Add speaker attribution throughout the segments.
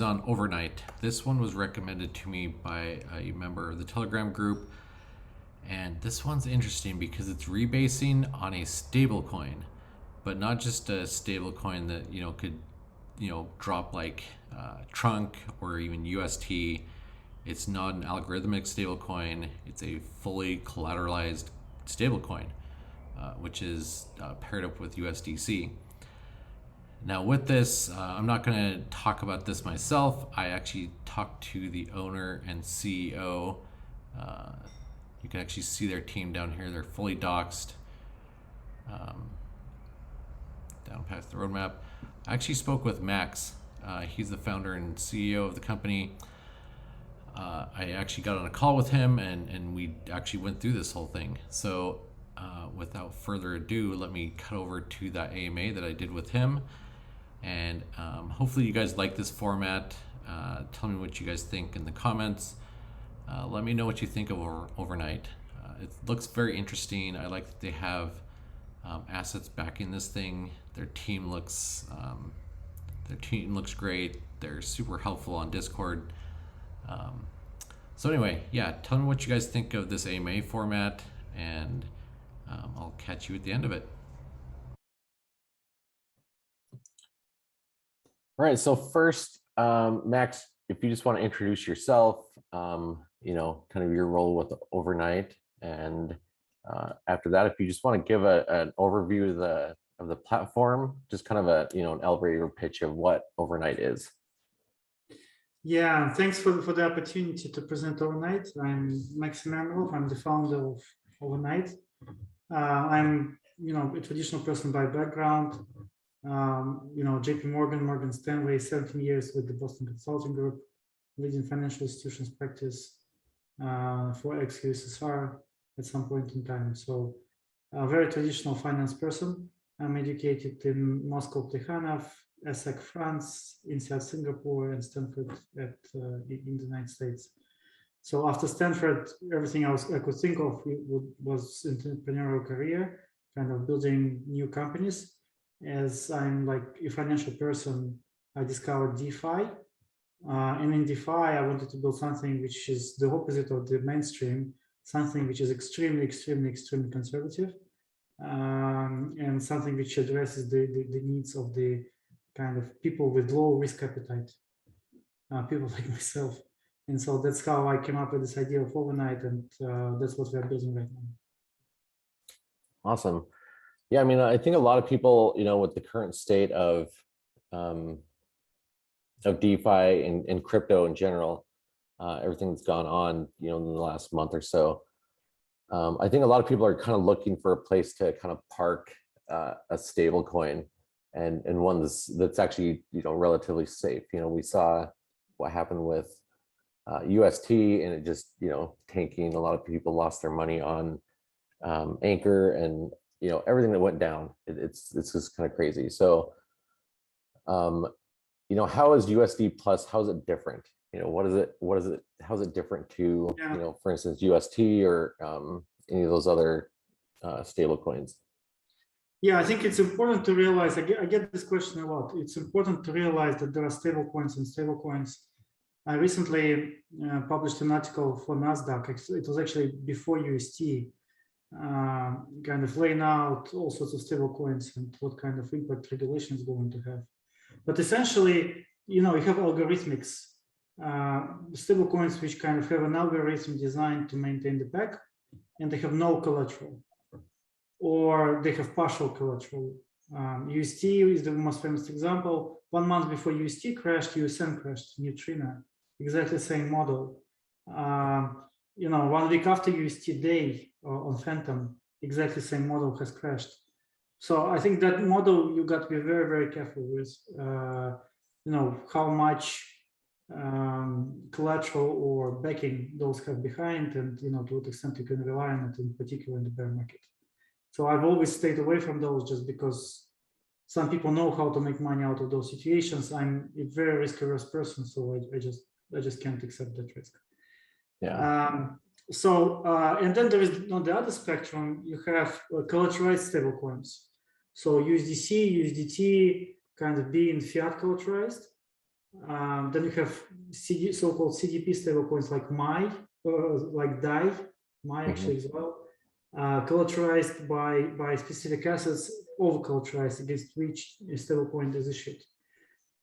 Speaker 1: On overnight. This one was recommended to me by a member of the Telegram group, and this one's interesting because it's rebasing on a stablecoin, but not just a stablecoin that could drop like Trunk or even UST. It's not an algorithmic stablecoin. It's a fully collateralized stablecoin, which is paired up with USDC. Now with this, I'm not going to talk about this myself. I actually talked to the owner and CEO. You can actually see their team down here. They're fully doxed down past the roadmap. I actually spoke with Max. He's the founder and CEO of the company. I actually got on a call with him and we actually went through this whole thing. So without further ado, let me cut over to that AMA that I did with him. And hopefully you guys like this format. Tell me what you guys think in the comments. Let me know what you think of overnight. It looks very interesting. I like that they have assets backing this thing. Their team looks great. They're super helpful on Discord. So anyway, yeah, tell me what you guys think of this AMA format, and I'll catch you at the end of it.
Speaker 2: All right, so first, Max, if you just want to introduce yourself, kind of your role with overnight, and after that, if you just want to give an overview of the platform, just kind of an elevator pitch of what overnight is.
Speaker 3: Yeah, thanks for the opportunity to present overnight. I'm Max Emanuel. I'm the founder of overnight. I'm a traditional person by background. JP Morgan, Morgan Stanley, 17 years with the Boston Consulting Group, leading financial institutions practice for ex-USSR at some point in time. So a very traditional finance person. I'm educated in Moscow, Plekhanov, ESSEC, France, INSEAD, Singapore, and Stanford in the United States. So after Stanford, everything else I could think of was entrepreneurial career, kind of building new companies. As I'm like a financial person, I discovered DeFi. And in DeFi, I wanted to build something which is the opposite of the mainstream, something which is extremely, extremely, extremely conservative, and something which addresses the needs of the kind of people with low risk appetite, people like myself. And so that's how I came up with this idea of overnight, and that's what we're building right now.
Speaker 2: Awesome. Yeah, I mean, I think a lot of people, with the current state of DeFi and crypto in general, everything that's gone on, in the last month or so, I think a lot of people are kind of looking for a place to kind of park a stable coin and one that's actually, relatively safe. We saw what happened with UST, and it just, tanking. A lot of people lost their money on Anchor, and everything that went down. It's just kind of crazy. So how is USD Plus, how is it different? How is it different to for instance UST or any of those other stable coins?
Speaker 3: Yeah, I think it's important to realize, I get this question a lot. It's important to realize that there are stable coins and stable coins. I recently published an article for NASDAQ. It was actually before UST, kind of laying out all sorts of stable coins and what kind of impact regulation is going to have. But essentially, you have algorithmics, stable coins which kind of have an algorithm designed to maintain the peg, and they have no collateral, or they have partial collateral. UST is the most famous example. 1 month before UST crashed, USM crashed, Neutrino, exactly the same model. 1 week after UST day on Phantom, exactly the same model has crashed. So I think that model you got to be very, very careful with, how much collateral or backing those have behind, and to what extent you can rely on it, in particular in the bear market. So I've always stayed away from those just because some people know how to make money out of those situations. I'm a very risk-averse person, so I just can't accept that risk.
Speaker 2: Yeah.
Speaker 3: And then there is, on the other spectrum, you have collateralized stablecoins. So USDC, USDT kind of being fiat collateralized, Then you have so-called CDP stablecoins like like DAI, actually as well, collateralized by specific assets, over-collateralized against which a stablecoin is issued.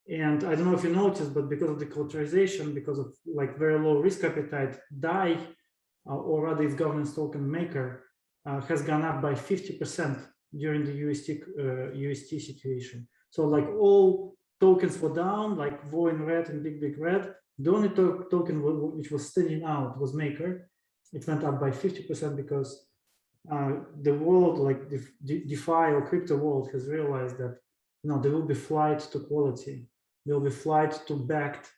Speaker 3: And I don't know if you noticed, but because of the collateralization, because of like very low risk appetite, DAI, or rather its governance token maker, has gone up by 50% during the UST situation. So like all tokens were down, like VO in red and big red. The only token which was standing out was Maker. It went up by 50% because the world, like the DeFi or crypto world, has realized that there will be flight to quality. There will be flight to backed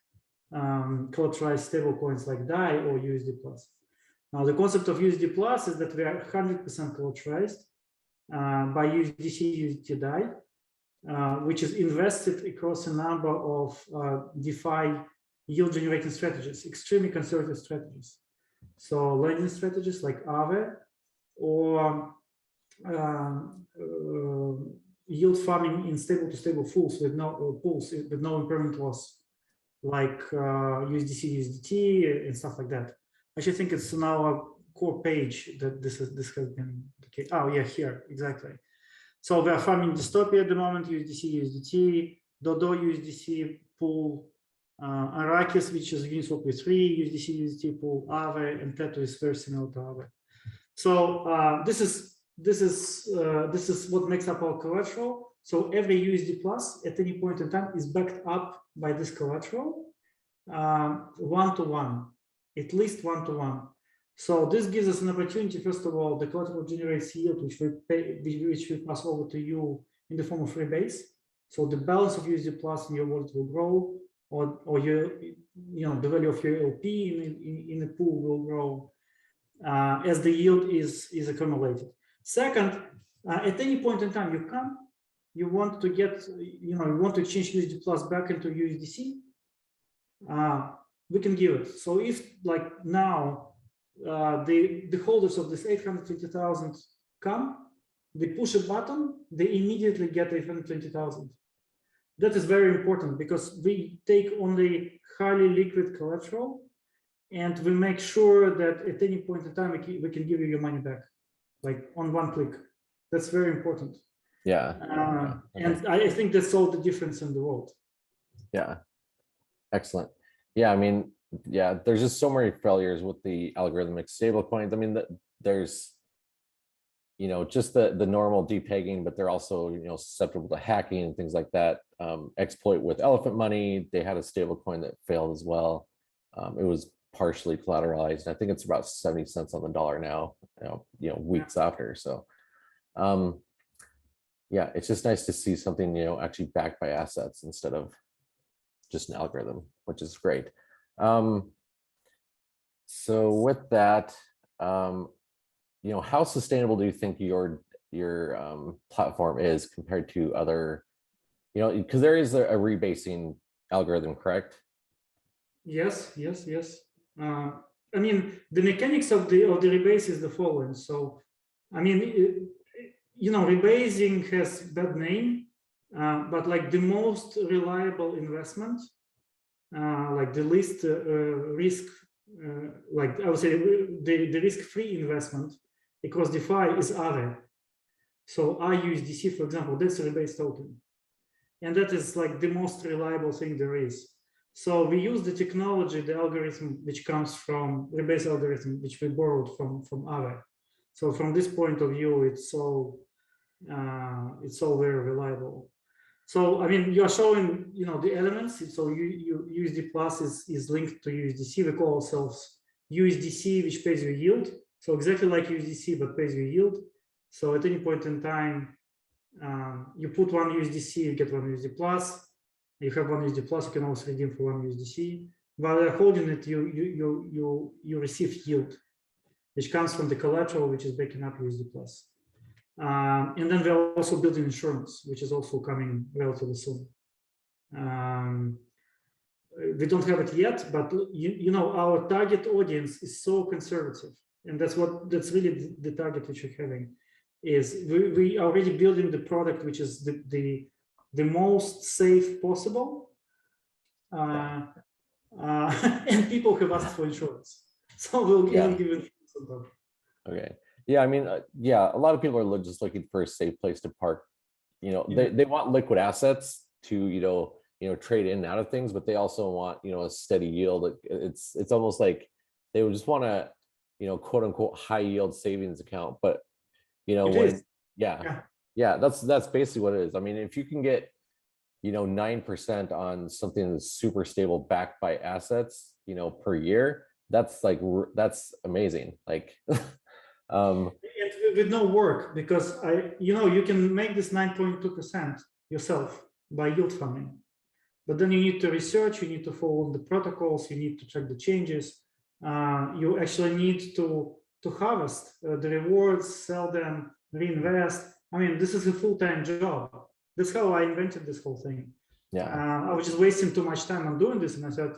Speaker 3: collateralized stablecoins like DAI or USD Plus. Now the concept of USD Plus is that we are 100% collateralized by USDC, USD DAI, which is invested across a number of DeFi yield generating strategies, extremely conservative strategies. So lending strategies like Aave, or yield farming in stable to stable pools with no impairment loss, like USDC, USDT, and stuff like that. Actually, I think it's on our core page that this has been the case. Oh yeah, here exactly. So we are farming Dystopia at the moment, USDC, USDT, Dodo USDC pool, Arrakis, which is Uniswap with 3 USDC, USDT pool, Aave, and Teto is very similar to Aave. So this is what makes up our collateral. So every USD Plus at any point in time is backed up by this collateral, 1-to-1, at least 1-to-1. So this gives us an opportunity. First of all, the collateral generates yield, which we pass over to you in the form of rebase. So the balance of USD Plus in your wallet will grow, or your, the value of your LP in the pool will grow as the yield is accumulated. Second, at any point in time you want to get, you want to exchange USD Plus back into USDC, we can give it. So if like now the holders of this 820,000 come, they push a button, they immediately get 820,000. That is very important because we take only highly liquid collateral, and we make sure that at any point in time we can give you your money back, like on one click. That's very important.
Speaker 2: Yeah.
Speaker 3: And I think that's all the difference in the world.
Speaker 2: Yeah. Excellent. Yeah. I mean, yeah, there's just so many failures with the algorithmic stablecoins. I mean, there's, just the normal depegging, but they're also, susceptible to hacking and things like that. Exploit with elephant money. They had a stablecoin that failed as well. It was partially collateralized. I think it's about 70 cents on the dollar now, weeks after. So, yeah, it's just nice to see something, actually backed by assets instead of just an algorithm, which is great. So with that, how sustainable do you think your platform is compared to other, because there is a rebasing algorithm, correct?
Speaker 3: Yes. I mean, the mechanics of the rebase is the following. So, I mean, rebasing has bad name, but like the most reliable investment, like the least risk, like I would say the risk-free investment across DeFi is Aave. So USDC, for example, that's a rebase token, and that is like the most reliable thing there is. So we use the technology, the algorithm which comes from Rebase algorithm, which we borrowed from Aave. So from this point of view, it's all very reliable. So I mean, you are showing the elements. So USD Plus is linked to USDC. We call ourselves USDC, which pays you yield. So exactly like USDC, but pays you yield. So at any point in time, you put one USDC, you get one USD Plus. You have one USD Plus, you can also redeem for one USDC. While you're holding it, you receive yield, which comes from the collateral, which is backing up USD Plus. And then we're also building insurance, which is also coming relatively soon. We don't have it yet, but our target audience is so conservative, and that's really the target which we're having. Is we are already building the product which is the most safe possible, and people have asked for insurance. So we'll give it.
Speaker 2: Okay. Yeah, I mean, yeah, a lot of people are just looking for a safe place to park. You know, they want liquid assets to, trade in and out of things, but they also want, a steady yield. It's almost like they would just want a, quote unquote high yield savings account. But, that's basically what it is. I mean, if you can get, 9% on something that's super stable backed by assets, per year, that's amazing. Like,
Speaker 3: and with no work, because you can make this 9.2% yourself by yield farming, but then you need to research, you need to follow the protocols, you need to check the changes. You actually need to harvest the rewards, sell them, reinvest. I mean, this is a full-time job. That's how I invented this whole thing. I was just wasting too much time on doing this, and I said,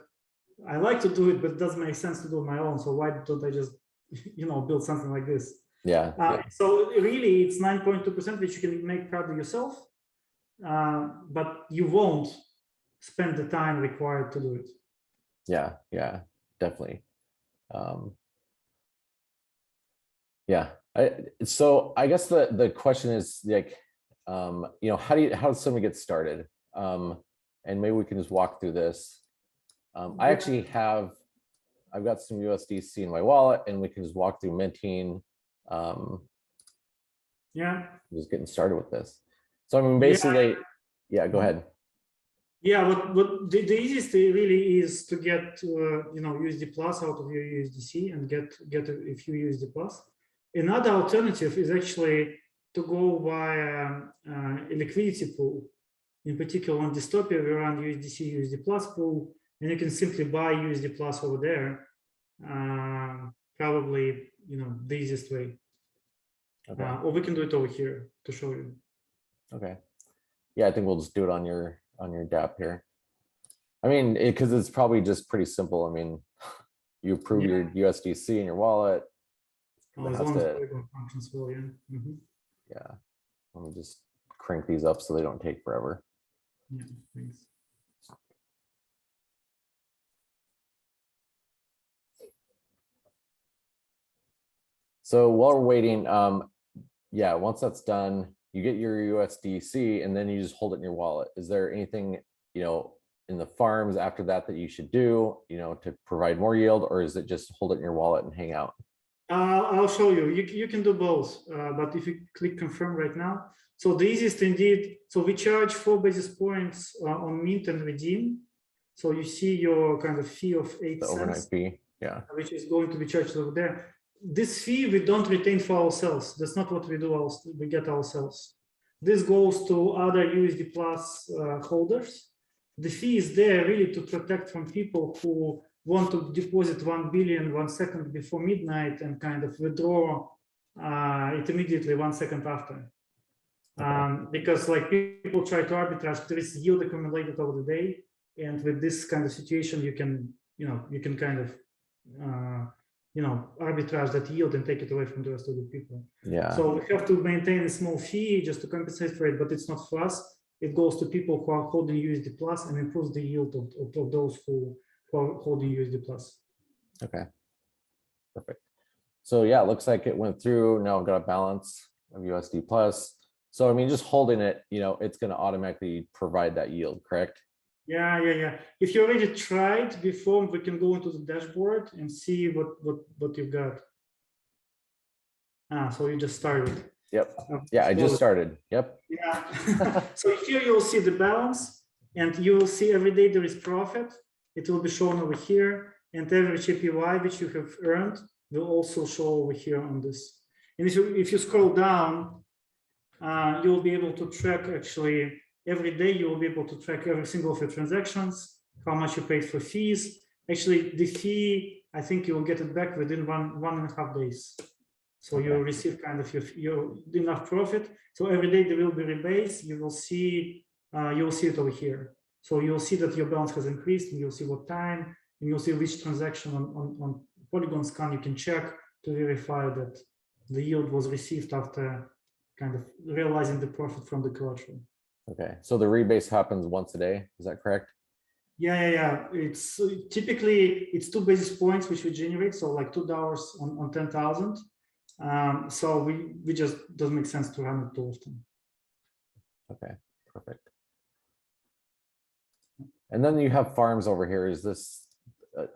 Speaker 3: I like to do it, but it doesn't make sense to do it on my own. So why don't I just, build something like this? So really, it's 9.2%, which you can make proud of yourself, but you won't spend the time required to do it.
Speaker 2: Yeah, definitely. So I guess the question is like, how does somebody get started? And maybe we can just walk through this. I actually I've got some USDC in my wallet, and we can just walk through minting. Just getting started with this. So I mean, basically, go ahead.
Speaker 3: What the easiest really is to get USD plus out of your USDC and get a few USD plus. Another alternative is actually to go via a liquidity pool. In particular, on Dystopia, we run USDC USD plus pool, and you can simply buy USD plus over there. Probably the easiest way. Okay. Or we can do it over here to show you.
Speaker 2: Okay. Yeah, I think we'll just do it on your DApp here. I mean, because it's probably just pretty simple. I mean, you approve your USDC in your wallet.
Speaker 3: As long as Polygon functions well,
Speaker 2: Yeah. Let me just crank these up so they don't take forever.
Speaker 3: Yeah, thanks.
Speaker 2: So while we're waiting, once that's done, you get your USDC and then you just hold it in your wallet. Is there anything, in the farms after that you should do, to provide more yield, or is it just hold it in your wallet and hang out?
Speaker 3: I'll show you. You can do both, but if you click confirm right now, so the easiest indeed. So we charge 4 basis points on mint and redeem. So you see your kind of fee of 8 cents,
Speaker 2: overnight fee,
Speaker 3: which is going to be charged over there. This fee we don't retain for ourselves. That's not what we do. We get ourselves. This goes to other USD Plus holders. The fee is there really to protect from people who want to deposit 1 billion 1 second before midnight and kind of withdraw it immediately 1 second after. Because like people try to arbitrage, there is yield accumulated over the day, and with this kind of situation, you can kind of arbitrage that yield and take it away from the rest of the people. So we have to maintain a small fee just to compensate for it, but it's not for us. It goes to people who are holding USD Plus and improves the yield of those who are holding USD Plus.
Speaker 2: Okay, perfect. So yeah, it looks like it went through. Now I've got a balance of USD Plus. So I mean, just holding it, it's going to automatically provide that yield, correct?
Speaker 3: Yeah. If you already tried before, we can go into the dashboard and see what you've got. So you just started.
Speaker 2: Yep. Yeah, I just started. Yep.
Speaker 3: Yeah. So here you'll see the balance, and you will see every day there is profit. It will be shown over here, and average APY which you have earned will also show over here on this. And if you scroll down, you'll be able to track actually every day. You will be able to track every single of your transactions, how much you paid for fees. Actually, the fee, I think you will get it back within 1.5 days. So you will receive kind of your enough profit. So every day there will be rebase. You will see it over here. So you'll see that your balance has increased, and you'll see what time, and you'll see which transaction on Polygon scan you can check to verify that the yield was received after kind of realizing the profit from the collateral.
Speaker 2: Okay, so the rebase happens once a day. Is that correct?
Speaker 3: Yeah. It's typically it's 2 basis points which we generate, so like $2 on 10,000. So we just doesn't make sense to run it too often.
Speaker 2: Okay, perfect. And then you have farms over here. Is this,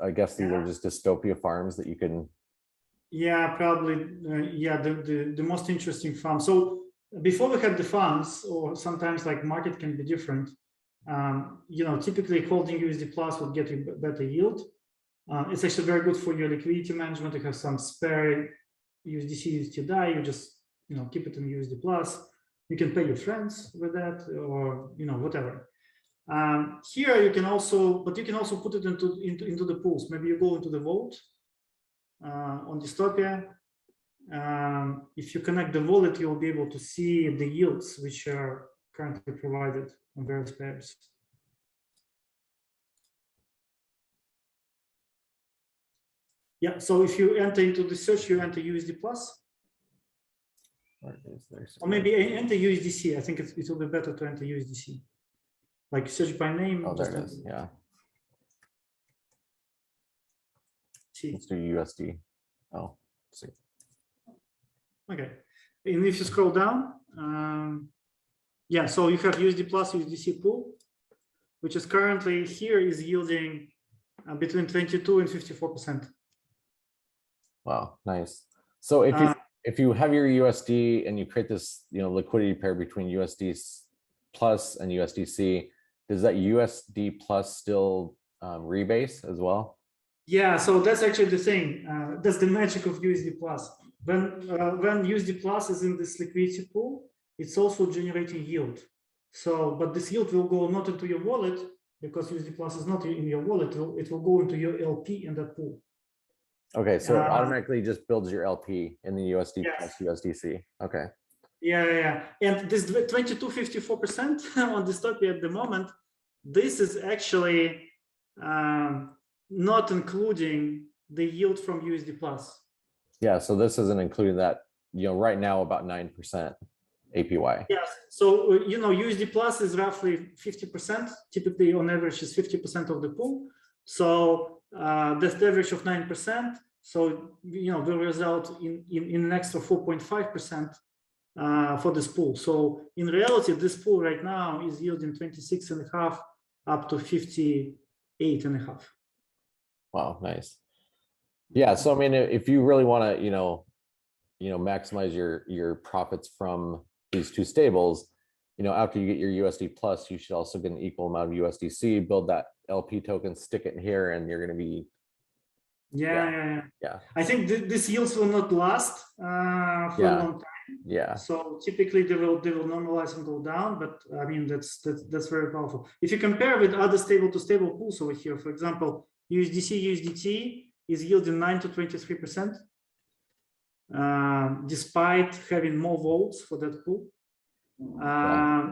Speaker 2: I guess these are just dystopia farms that you can.
Speaker 3: Yeah, probably. Yeah, the most interesting farm. So before we had the funds, or sometimes like market can be different. Typically holding USD Plus would get you better yield. It's actually very good for your liquidity management. You have some spare USDC, USD DAI, you just keep it in USD Plus. You can pay your friends with that, or whatever. Here you can also, but you can also put it into the pools. Maybe you go into the vault on Dystopia. If you connect the wallet, you'll be able to see the yields which are currently provided on various pairs. Yeah, so if you enter into the search, you enter USD Plus. Or maybe enter USDC. I think it will be better to enter USDC. Like search by name.
Speaker 2: Oh, there it is. Yeah. Let's do USD. Oh, see.
Speaker 3: Okay. And if you scroll down, yeah, so you have USD Plus, USDC pool, which is currently here is yielding between 22 and 54%.
Speaker 2: Wow, nice. So if you have your USD and you create this liquidity pair between USD Plus and USDC, does that USD Plus still rebase as well?
Speaker 3: Yeah, so that's actually the thing. That's the magic of USD Plus. When USD Plus is in this liquidity pool, it's also generating yield. So, but this yield will go not into your wallet because USD Plus is not in your wallet. It will go into your LP in that pool.
Speaker 2: Okay, so it automatically just builds your LP in the USD
Speaker 3: yes.
Speaker 2: Plus USDC. Okay.
Speaker 3: Yeah. And this 22.54% on Dystopia at the moment, this is actually not including the yield from USD Plus.
Speaker 2: Yeah, so this isn't including that, right now about 9% APY.
Speaker 3: Yes, so USD Plus is roughly 50%, typically on average is 50% of the pool. So that's the average of 9%. So will result in an extra 4.5% for this pool. So in reality, this pool right now is yielding 26.5 up to 58.5.
Speaker 2: Wow, nice. Yeah, so I mean, if you really want to, maximize your profits from these two stables, after you get your USD Plus, you should also get an equal amount of USDC, build that LP token, stick it in here, and you're going to be.
Speaker 3: Yeah. I think these yields will not last for a long time.
Speaker 2: Yeah.
Speaker 3: So typically they will normalize and go down, but I mean that's very powerful. If you compare with other stable to stable pools over here, for example, USDC USDT is yielding 9 to 23%, despite having more votes for that pool.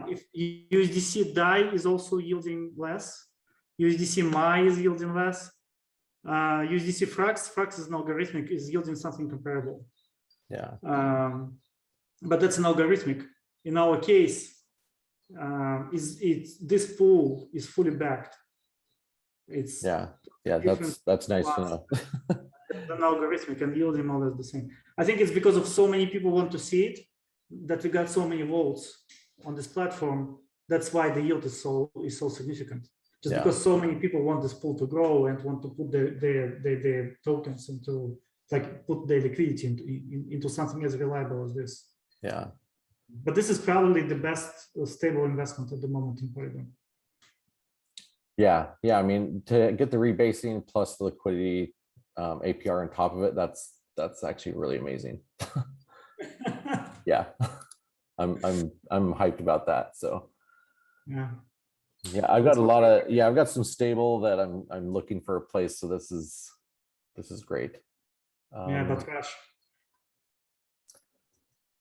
Speaker 3: If USDC DAI is also yielding less, USDC MAI is yielding less. USDC Frax is an algorithmic, is yielding something comparable.
Speaker 2: Yeah.
Speaker 3: But that's an algorithmic. In our case, this pool is fully backed. It's
Speaker 2: that's nice to know.
Speaker 3: An algorithmic and yielding more or less the same. I think it's because of so many people want to see it that we got so many votes on this platform. That's why the yield is so significant. Just because so many people want this pool to grow and want to put their tokens into, like, put their liquidity into something as reliable as this.
Speaker 2: Yeah.
Speaker 3: But this is probably the best stable investment at the moment in Polygon.
Speaker 2: Yeah. I mean, to get the rebasing plus the liquidity APR on top of it, that's actually really amazing. Yeah. I'm hyped about that. So yeah, I've got I've got some stable that I'm looking for a place. So this is great.
Speaker 3: But gosh.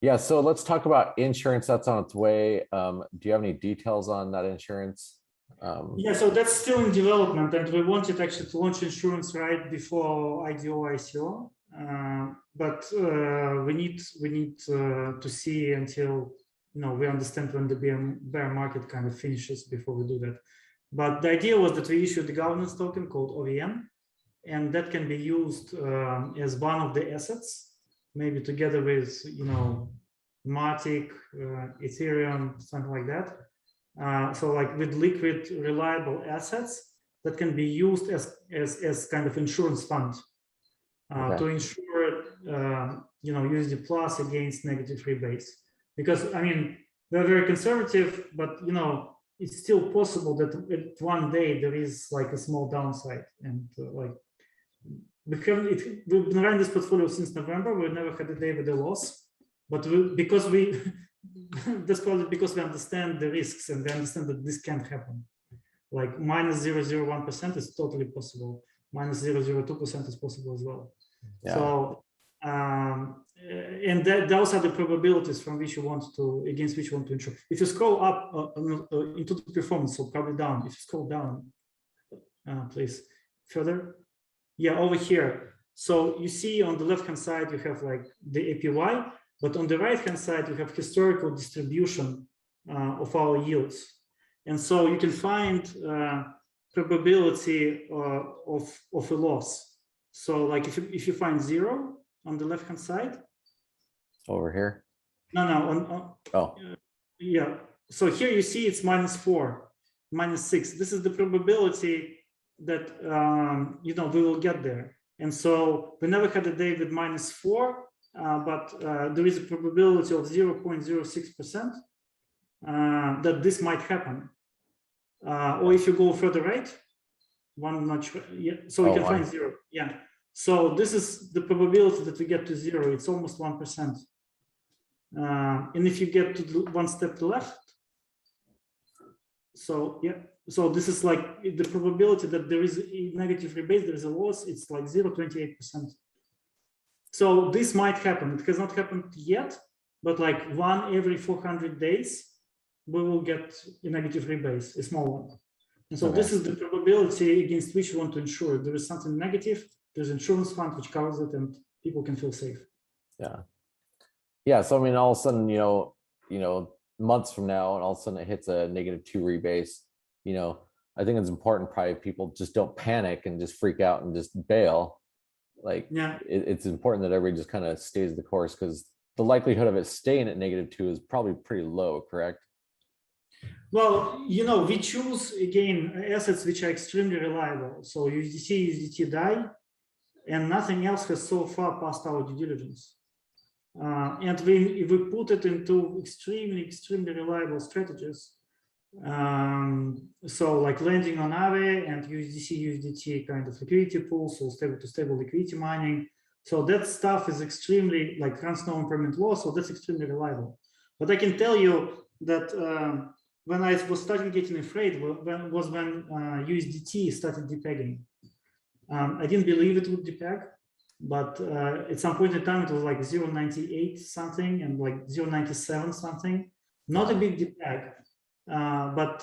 Speaker 2: Yeah, so let's talk about insurance that's on its way. Do you have any details on that insurance?
Speaker 3: So that's still in development, and we wanted actually to launch insurance right before ICO. But we need to see until we understand when the bear market kind of finishes before we do that. But the idea was that we issued the governance token called OVM, and that can be used as one of the assets, maybe together with, Matic, Ethereum, something like that. So like with liquid, reliable assets that can be used as kind of insurance fund to insure, USD Plus against negative rebase. Because I mean, they're very conservative, but it's still possible that one day there is like a small downside, and we've been running this portfolio since November. We never had a day with a loss, but that's probably because we understand the risks and we understand that this can't happen. Like minus 0.001% is totally possible. Minus 0.02% is possible as well.
Speaker 2: Yeah.
Speaker 3: So, and those are the probabilities from which you want to, against which you want to insure. If you scroll up into the performance, so probably down. If you scroll down, please, further. Yeah, over here. So you see on the left-hand side, you have like the APY, but on the right-hand side, you have historical distribution of our yields. And so you can find probability of a loss. So like if you find 0 on the left-hand side.
Speaker 2: Over here?
Speaker 3: No,
Speaker 2: oh.
Speaker 3: Yeah. So here you see it's -4, -6. This is the probability that, we will get there. And so we never had a day with -4, but there is a probability of 0.06% that this might happen. Or if you go further right, one notch, yeah, so we can find 0. Yeah. So this is the probability that we get to 0. It's almost 1%. And if you get to one step to the left, so yeah, so this is like the probability that there is a negative rebase, there is a loss, it's like 0.28%. So this might happen. It has not happened yet, but like one every 400 days, we will get a negative rebase, a small one. And so this is the probability against which you want to insure. If there is something negative, there's insurance fund which covers it, and people can feel safe.
Speaker 2: Yeah. Yeah. So I mean, all of a sudden, months from now, and all of a sudden it hits a -2 rebase. I think it's important. Probably people just don't panic and just freak out and just bail. Like,
Speaker 3: yeah,
Speaker 2: it's important that everybody just kind of stays the course, because the likelihood of it staying at -2 is probably pretty low. Correct?
Speaker 3: Well, we choose again assets which are extremely reliable. So USDT, DAI, and nothing else has so far passed our due diligence. And if we put it into extremely reliable strategies, so like landing on Aave and USDT kind of liquidity pools, so stable liquidity mining. So that stuff is extremely, like, runs no impairment law, so that's extremely reliable. But I can tell you that when I was starting getting afraid was when USDT started depegging. I didn't believe it would depeg, but at some point in time it was like 0.98 something and like 0.97 something. Not a big depeg, but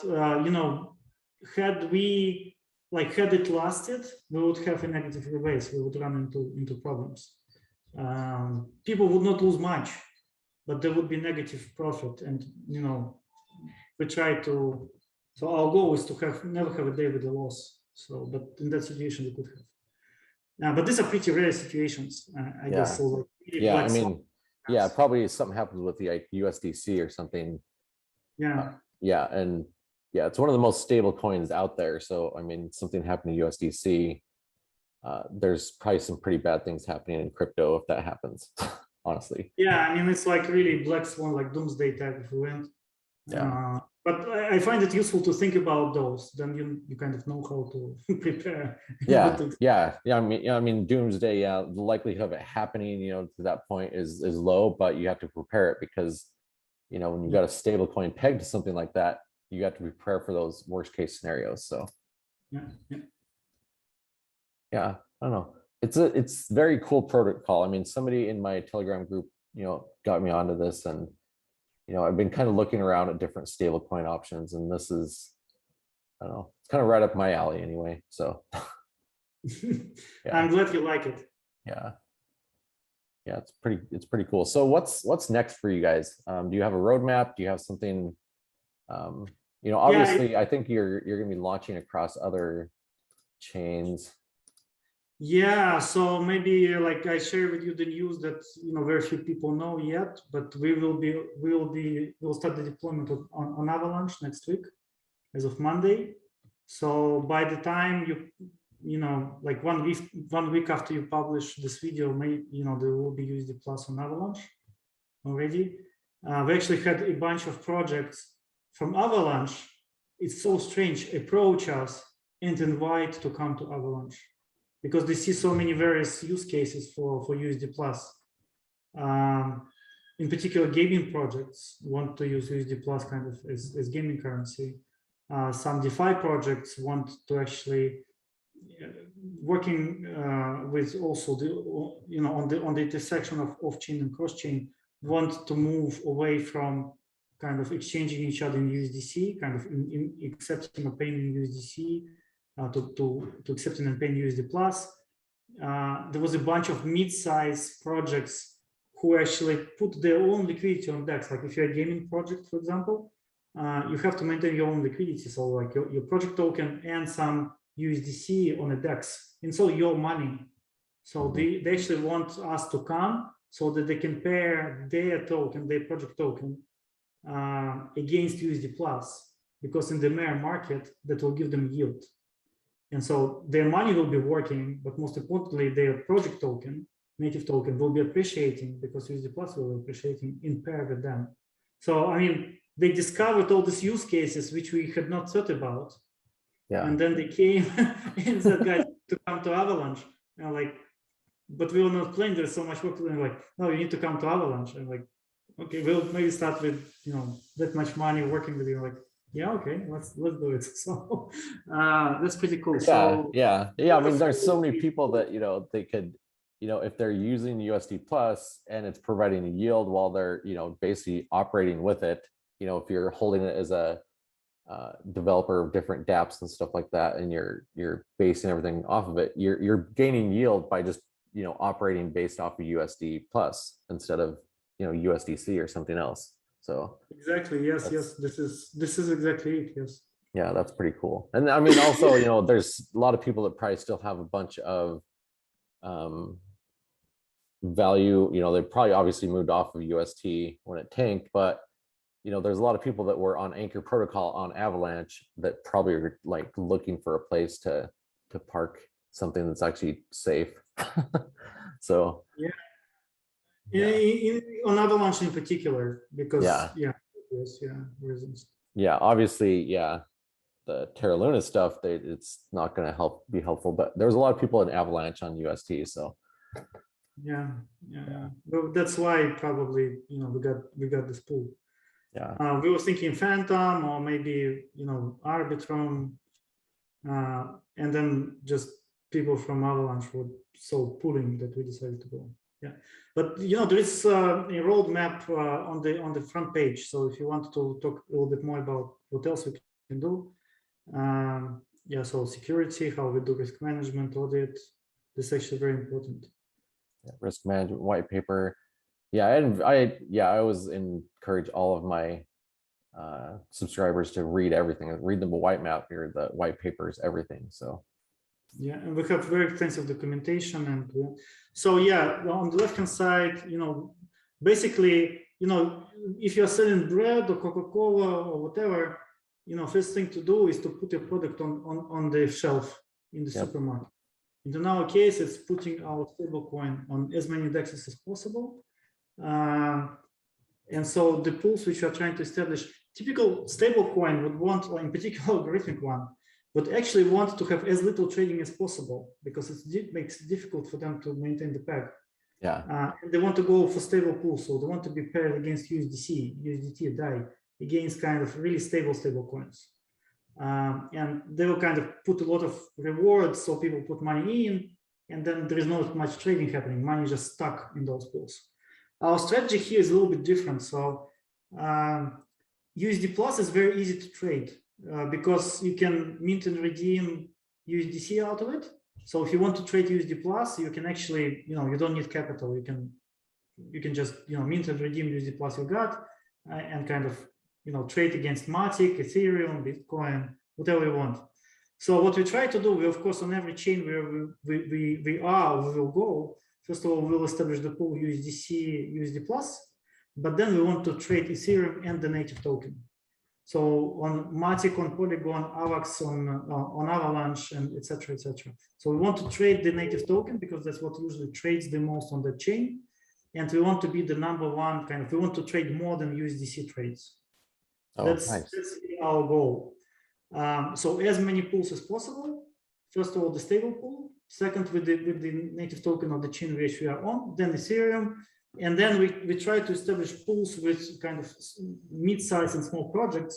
Speaker 3: had it lasted, we would have a negative rebase. We would run into problems. People would not lose much, but there would be negative profit, and we try to. So our goal is to never have a day with a loss. So, but in that situation we could have. But these are pretty rare situations, I guess. So like,
Speaker 2: yeah, I mean, yeah, probably something happens with the USDC or something.
Speaker 3: Yeah.
Speaker 2: Yeah, and yeah, it's one of the most stable coins out there. So I mean, something happened to USDC. There's probably some pretty bad things happening in crypto if that happens. Honestly.
Speaker 3: Yeah, I mean, it's like really black swan, like doomsday type of event.
Speaker 2: Yeah.
Speaker 3: But I find it useful to think about those. Then you kind of know how to prepare.
Speaker 2: Yeah. I mean, doomsday. Yeah, the likelihood of it happening, to that point is low, but you have to prepare it, because, when you've got a stable coin pegged to something like that, you have to prepare for those worst case scenarios. So. Yeah, I don't know. It's very cool protocol. I mean, somebody in my Telegram group, got me onto this, and I've been kind of looking around at different stablecoin options, and this is, I don't know, it's kind of right up my alley anyway. So
Speaker 3: yeah. I'm glad you like it.
Speaker 2: Yeah, it's pretty cool. So what's next for you guys? Do you have a roadmap? Do you have something You know, obviously, I think you're going to be launching across other chains.
Speaker 3: Yeah, so maybe like I share with you the news that very few people know yet, but we'll start the deployment on Avalanche next week, as of Monday. So by the time like 1 week after you publish this video, there will be USD Plus on Avalanche already. We actually had a bunch of projects from Avalanche. It's so strange, approach us and invite to come to Avalanche, because they see so many various use cases for USD Plus. In particular, gaming projects want to use USD Plus kind of as gaming currency. Some DeFi projects want to actually working with also on the intersection of off-chain and cross-chain, want to move away from kind of exchanging each other in USDC, kind of in accepting or paying in USDC, to accepting and paying USD Plus. There was a bunch of mid-size projects who actually put their own liquidity on DEX. Like if you're a gaming project, for example, you have to maintain your own liquidity. So like your project token and some USDC on a DEX, and so your money. So they actually want us to come so that they can pair their token, their project token, against USD Plus, because in the mare market that will give them yield. And so their money will be working, but most importantly, their project token, native token, will be appreciating because USD Plus will be appreciating in pair with them. So, I mean, they discovered all these use cases which we had not thought about.
Speaker 2: Yeah.
Speaker 3: And then they came and said, guys, to come to Avalanche. And like, but we were not playing. There's so much work to do. Like, no, you need to come to Avalanche. And like, okay, we'll maybe start with that much money working with you. Like, yeah, okay, let's do it. So that's pretty cool.
Speaker 2: Yeah. I mean, there's so many people that they could, if they're using USD Plus and it's providing a yield while they're basically operating with it. If you're holding it as a developer of different dApps and stuff like that, and you're basing everything off of it, you're gaining yield by just operating based off of USD Plus instead of USDC or something else. So
Speaker 3: exactly, yes, this is exactly it. Yes.
Speaker 2: Yeah, that's pretty cool. And I mean, also, there's a lot of people that probably still have a bunch of value. They probably obviously moved off of UST when it tanked, but there's a lot of people that were on Anchor Protocol on Avalanche that probably are like looking for a place to park something that's actually safe. So
Speaker 3: on Avalanche in particular, because reasons.
Speaker 2: Yeah, obviously, the Terra Luna stuff, it's not going to be helpful, but there's a lot of people in Avalanche on UST, so
Speaker 3: yeah. Well, that's why probably we got this pool.
Speaker 2: Yeah.
Speaker 3: We were thinking Phantom or maybe Arbitrum, and then just people from Avalanche were so pulling that we decided to go. Yeah, but there is a roadmap on the front page. So if you want to talk a little bit more about what else we can do, so security, how we do risk management, audit, this is actually very important.
Speaker 2: Risk management white paper. And I always encourage all of my subscribers to read everything, read the white map here, the white papers, everything. So
Speaker 3: and we have very extensive documentation, and on the left hand side, basically, if you're selling bread or Coca-Cola or whatever, first thing to do is to put your product on the shelf in the supermarket. In our case, it's putting our stablecoin on as many DEXs as possible. And so the pools which we are trying to establish, typical stablecoin would want, or in particular algorithmic one, would actually want to have as little trading as possible, because it makes it difficult for them to maintain the peg. And they want to go for stable pools, so they want to be paired against USDC, USDT, DAI, against kind of really stable coins. And they will kind of put a lot of rewards, so people put money in, and then there is not much trading happening. Money is just stuck in those pools. Our strategy here is a little bit different. So USD Plus is very easy to trade because you can mint and redeem USDC out of it. So if you want to trade USD Plus, you can actually, you don't need capital. You can just, mint and redeem USD Plus you got, and kind of trade against Matic, Ethereum, Bitcoin, whatever we want. So what we try to do, we of course on every chain where we will go. First of all, we'll establish the pool USDC, USD Plus, but then we want to trade Ethereum and the native token. So on Matic, on Polygon, Avax, on Avalanche, and etc. So we want to trade the native token because that's what usually trades the most on the chain, and we want to be the #1 kind of. We want to trade more than USDC trades.
Speaker 2: Oh,
Speaker 3: that's
Speaker 2: nice.
Speaker 3: our goal. So as many pools as possible. First of all, the stable pool. Second, with the native token of the chain which we are on. Then Ethereum, and then we try to establish pools with kind of mid-size and small projects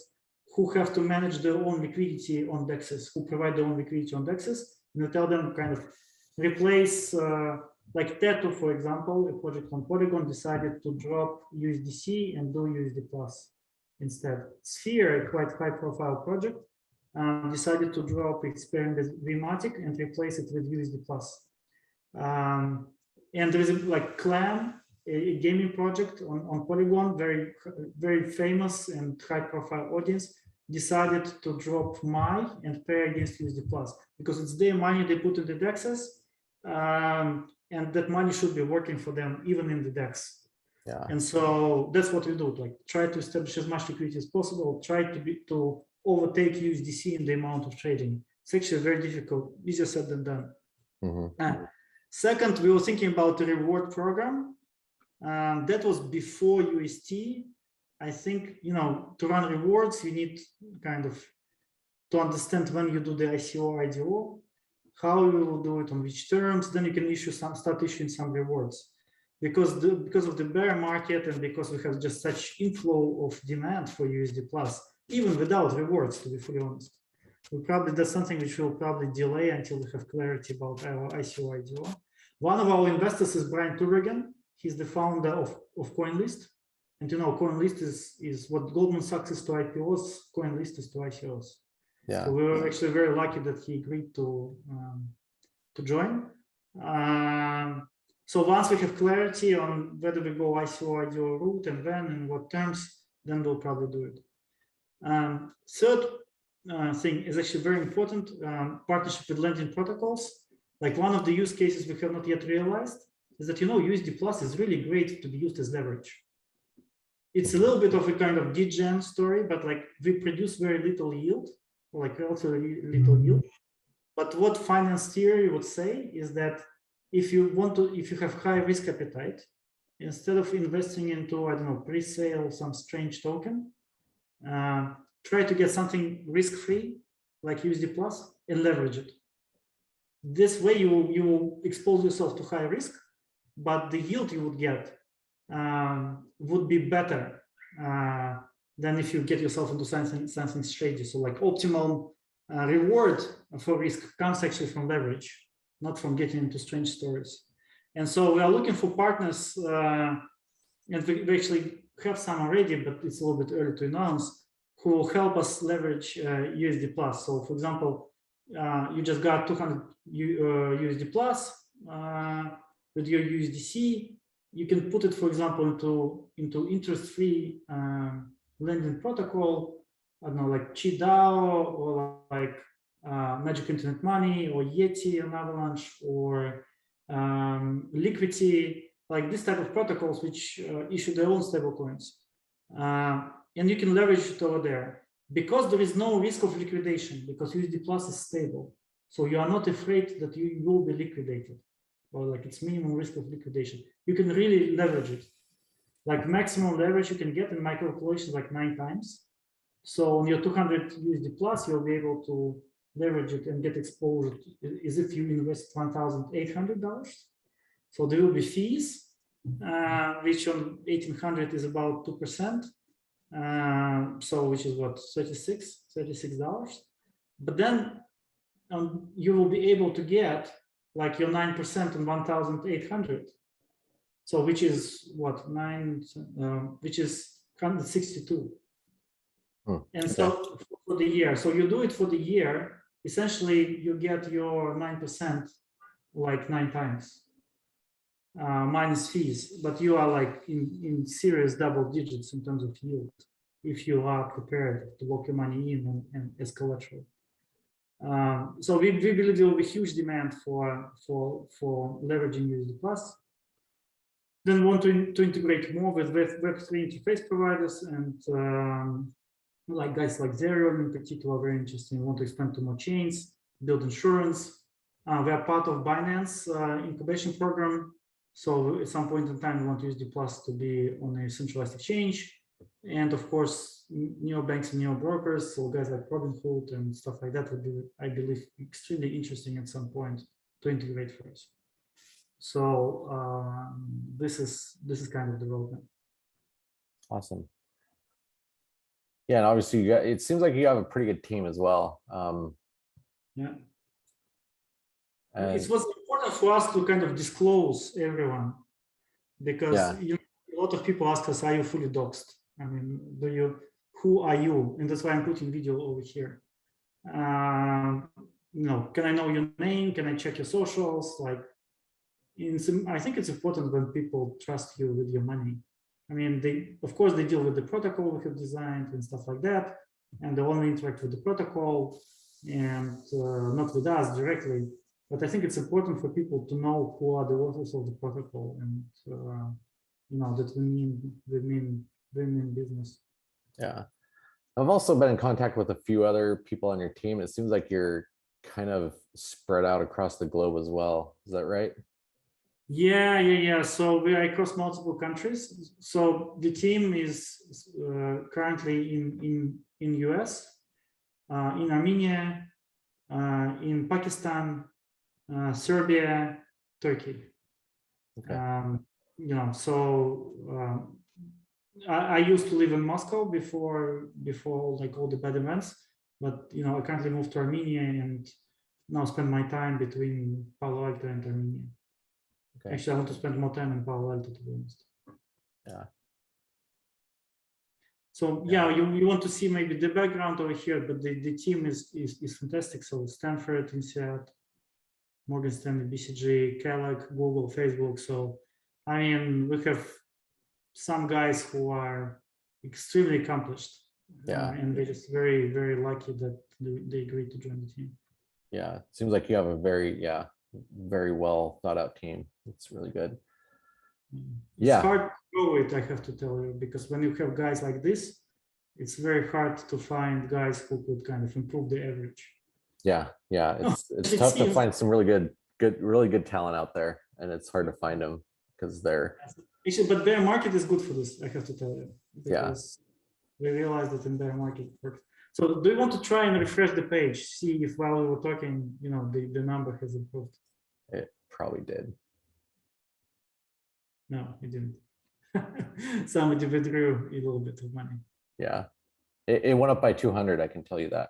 Speaker 3: who have to manage their own liquidity on DEXs, who provide their own liquidity on DEXs. And we tell them kind of replace, like Teto, for example, a project on Polygon decided to drop USDC and do USD Plus instead. Sphere, a quite high-profile project, decided to drop its parent Vmatic and replace it with USD Plus. And there is like Clan, a gaming project on Polygon, very famous and high-profile audience, decided to drop MAI and pair against USD Plus because it's their money they put in the DEXs, and that money should be working for them even in the DEX.
Speaker 2: Yeah.
Speaker 3: And so that's what we do, like try to establish as much liquidity as possible, try to overtake USDC in the amount of trading. It's actually very difficult, easier said than done.
Speaker 2: Mm-hmm.
Speaker 3: Second, we were thinking about the reward program. That was before UST. I think, to run rewards, you need kind of to understand when you do the ICO, IDO, how you will do it, on which terms, then you can start issuing some rewards. Because of the bear market and because we have just such inflow of demand for USD Plus, even without rewards, to be fully honest. That's something which will probably delay until we have clarity about our ICO, IDO. One of our investors is Brian Turrigan. He's the founder of CoinList. And CoinList is what Goldman Sachs is to IPOs, CoinList is to ICOs.
Speaker 2: Yeah.
Speaker 3: So we were actually very lucky that he agreed to join. So once we have clarity on whether we go ICO, IDO route and when and what terms, then we'll probably do it. Third thing is actually very important, partnership with lending protocols. Like one of the use cases we have not yet realized is that, USD Plus is really great to be used as leverage. It's a little bit of a kind of degen story, but like we produce very little yield, or like relatively little yield. But what finance theory would say is that if you have high risk appetite, instead of investing into, I don't know, pre-sale, some strange token, try to get something risk-free like USD Plus and leverage it. This way you will expose yourself to high risk, but the yield you would get would be better than if you get yourself into something shady. So like optimal reward for risk comes actually from leverage, not from getting into strange stories. And so we are looking for partners, and we actually have some already, but it's a little bit early to announce, who will help us leverage USD Plus. So for example, you just got 200 USD Plus with your USDC. You can put it, for example, into interest-free lending protocol, I don't know, like QDAO or like Magic Internet Money or Yeti on Avalanche or Liquidity, like this type of protocols which issue their own stablecoins. And you can leverage it over there because there is no risk of liquidation because USD Plus is stable. So you are not afraid that you will be liquidated or like it's minimum risk of liquidation. You can really leverage it. Like maximum leverage you can get in my calculations like 9 times. So on your 200 USD Plus, you'll be able to leverage it and get exposure as if you invest $1,800. So there will be fees, which on 1,800 is about 2%. So which is what, $36. But then you will be able to get like your 9% on 1,800. So which is what, which is 162. And so for the year, so you do it for the year, essentially you get your 9% like 9 times minus fees, but you are like in serious double digits in terms of yield. if you are prepared to lock your money in and as collateral. So we believe there will be huge demand for leveraging USD Plus. Then want to integrate more with Web3 interface providers and like guys like Zerion in particular, very interesting. Want to expand to more chains, build insurance. We are part of Binance incubation program. So at some point in time, we want USD Plus to be on a centralized exchange. And of course, neobanks and neo-brokers, so guys like Robinhood and stuff like that would be, I believe, extremely interesting at some point to integrate for us. So this is kind of the roadmap.
Speaker 2: Awesome. Yeah, and obviously it seems like you have a pretty good team as well.
Speaker 3: Yeah. It was important for us to kind of disclose everyone because a lot of people ask us, are you fully doxed? I mean, who are you? And that's why I'm putting video over here. Can I know your name? Can I check your socials? Like, I think it's important when people trust you with your money. I mean, of course, they deal with the protocol we have designed and stuff like that, and they only interact with the protocol and not with us directly. But I think it's important for people to know who are the authors of the protocol and that we mean business.
Speaker 2: Yeah, I've also been in contact with a few other people on your team. It seems like you're kind of spread out across the globe as well. Is that right?
Speaker 3: Yeah. So we are across multiple countries. So the team is currently in US, in Armenia, in Pakistan, Serbia, Turkey.
Speaker 2: Okay.
Speaker 3: I used to live in Moscow before like all the bad events, but I currently moved to Armenia and now spend my time between Palo Alto and Armenia. Okay. Actually, I want to spend more time in Palo Alto, to be honest.
Speaker 2: Yeah.
Speaker 3: So you want to see maybe the background over here, but the team is fantastic. So Stanford, INSEAD, Morgan Stanley, BCG, Kellogg, Google, Facebook. So I mean, we have some guys who are extremely accomplished. And they're just very, very lucky that they agreed to join the team.
Speaker 2: Yeah, seems like you have a very well thought out team. It's really good.
Speaker 3: It's hard to grow it, I have to tell you, because when you have guys like this, it's very hard to find guys who could kind of improve the average.
Speaker 2: Yeah, it's tough to find some really good talent out there, and it's hard to find them because they're
Speaker 3: actually, but bear market is good for this, I have to tell you, because we realized that in bear market it works. So do you want to try and refresh the page, see if while we were talking, the number has improved?
Speaker 2: It probably did.
Speaker 3: No, it didn't. Somebody withdrew a little bit of money.
Speaker 2: Yeah, it went up by 200. I can tell you that.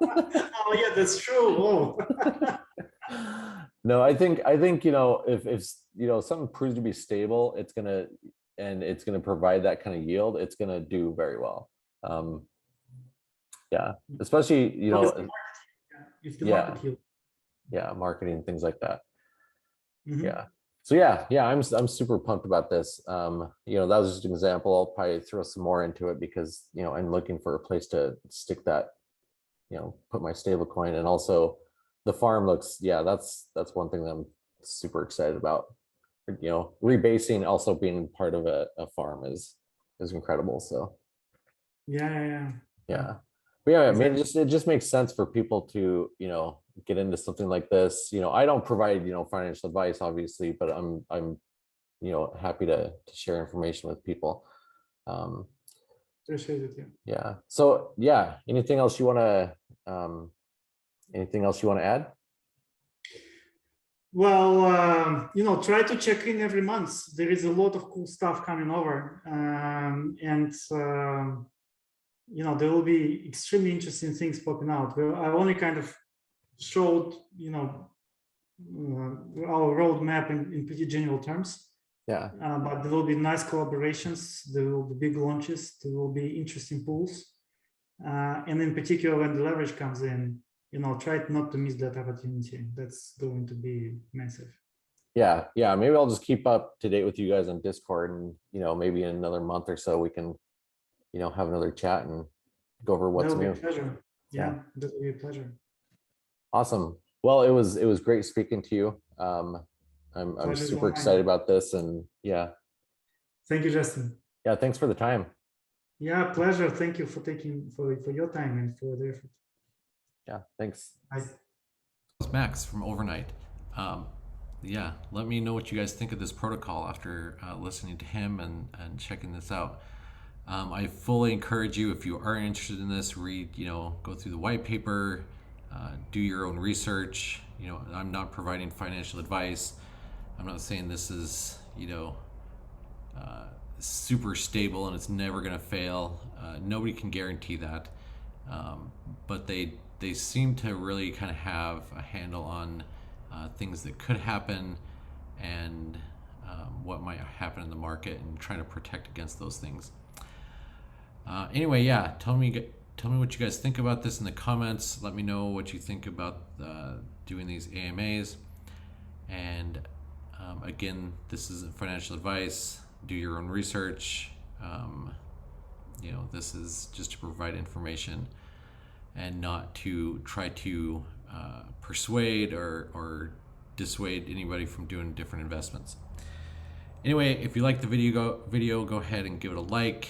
Speaker 3: Oh yeah, that's true. Whoa.
Speaker 2: No, I think if something proves to be stable, it's gonna provide that kind of yield. It's gonna do very well. Especially
Speaker 3: if the market yield.
Speaker 2: Marketing, things like that.
Speaker 3: Mm-hmm.
Speaker 2: So I'm super pumped about this. That was just an example. I'll probably throw some more into it because I'm looking for a place to stick that, put my stablecoin, and also the farm looks, that's one thing that I'm super excited about. Rebasing also being part of a farm is incredible. So
Speaker 3: yeah.
Speaker 2: But I mean, it just makes sense for people to get into something like this. I don't provide financial advice, obviously, but I'm happy to share information with people.
Speaker 3: Appreciate it.
Speaker 2: Yeah. So anything else you want to add?
Speaker 3: Well, try to check in every month. There is a lot of cool stuff coming over, there will be extremely interesting things popping out. I only kind of showed, our roadmap in pretty general terms.
Speaker 2: Yeah.
Speaker 3: But there will be nice collaborations. There will be big launches. There will be interesting pools. And in particular, when the leverage comes in, try not to miss that opportunity. That's going to be massive.
Speaker 2: Yeah. Maybe I'll just keep up to date with you guys on Discord, and maybe in another month or so we can have another chat and go over what's
Speaker 3: That'll be
Speaker 2: new.
Speaker 3: a pleasure.
Speaker 2: Yeah.
Speaker 3: Yeah, that'll be a pleasure.
Speaker 2: Awesome. Well, it was great speaking to you. I'm
Speaker 3: Pleasure's
Speaker 2: super
Speaker 3: all mine.
Speaker 2: excited about this, and yeah,
Speaker 3: Thank you, Justin.
Speaker 2: thanks for the time.
Speaker 3: Yeah, pleasure. Thank you for taking for your time and for the effort.
Speaker 2: Yeah, thanks.
Speaker 3: Bye.
Speaker 1: It's Max from Overnight. Yeah, let me know what you guys think of this protocol after listening to him and checking this out. I fully encourage you, if you are interested in this, read, go through the white paper, do your own research. I'm not providing financial advice. I'm not saying this is, super stable and it's never going to fail. Nobody can guarantee that. But they seem to really kind of have a handle on things that could happen and what might happen in the market, and trying to protect against those things. Anyway, yeah, tell me what you guys think about this in the comments. Let me know what you think about doing these AMAs. And again, this isn't financial advice. Do your own research. This is just to provide information and not to try to persuade or dissuade anybody from doing different investments. Anyway, if you like the video, go ahead and give it a like.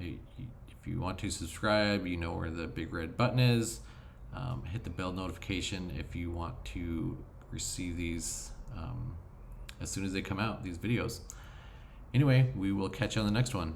Speaker 1: If you want to subscribe, you know where the big red button is. Hit the bell notification if you want to receive these as soon as they come out, these videos. Anyway, we will catch you on the next one.